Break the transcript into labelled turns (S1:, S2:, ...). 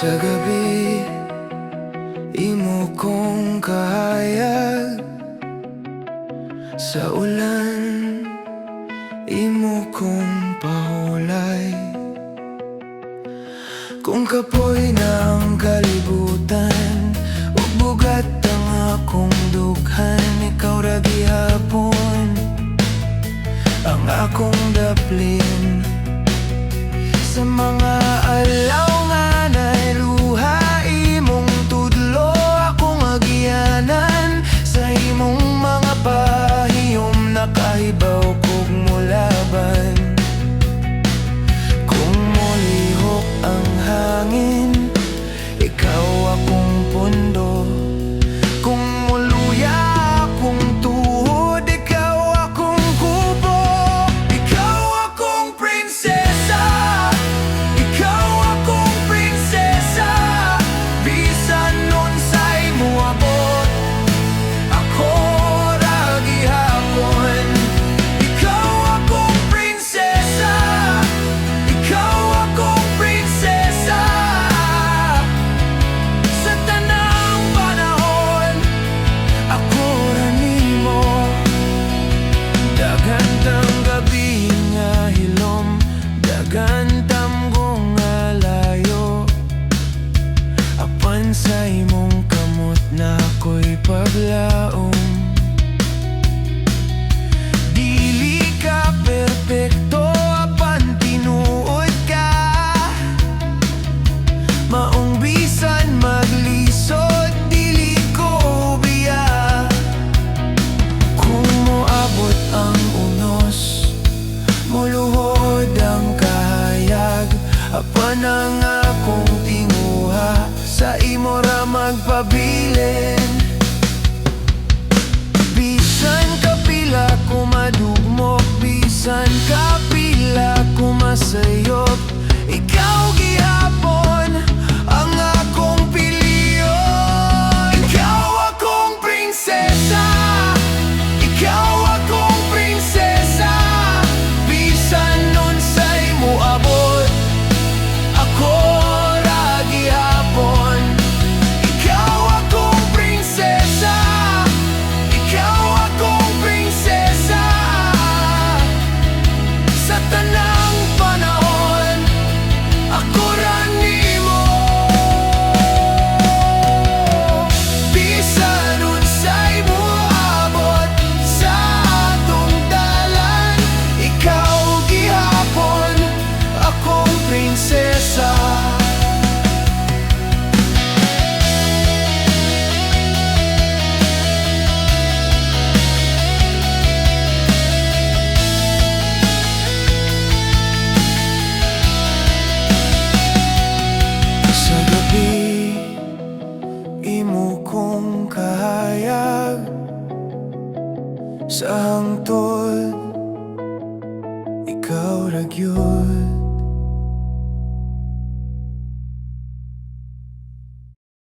S1: Sa gabi, imo kong kahayag. Sa ulan, imo kong pahulay. Kung kapoy ng kalibutan, ug bugat ang akong dughan, ikaw ra gihapon ang akong daplin. Sa mga alaw nga na'y luha, imong tudlo akong agianan. Sa imong mga pahiyom nakahibaw kog mulaban. Kung molihok ang hangin, ikaw akong pundo. Kung muluya akong tuhod, ikaw akong kubo. Ikaw akong prinsesa, ikaw akong prinsesa. Bisan unsay moabot, ako ra gihapon. Ikaw akong prinsesa, ikaw akong prinsesa. Sa tanang panahon, ako ra nimo. Daghan tang gabi nga hilom, daghan tamgong nga layo. Apan sa imong kamot na ako'y paglaom. Dili ka perpekto, apan tinuod ka. Maong bisan maglisod, dili ko ubiya. Kung moabot ang unos, muluhod ang kahayag. Apan ang akong tinguha, sa imo ra magpabilin. Bisan kapila ko madugmok, bisan kapila ko masayop, ikaw gihapon ang akong piliyon. Ikaw akong prinsesa, ikaw akong prinsesa. Bisan unsay moabot, ako ra gihapon. Ikaw akong prinsesa, ikaw akong prinsesa. Sa tanang panahon, ako ra nimo. Bisan unsay moabot sa atong dalan, ikaw gihapon akong prinsesa. Sa gabi, imo kong kahayag. Sa hangtod, ikaw ra gyud.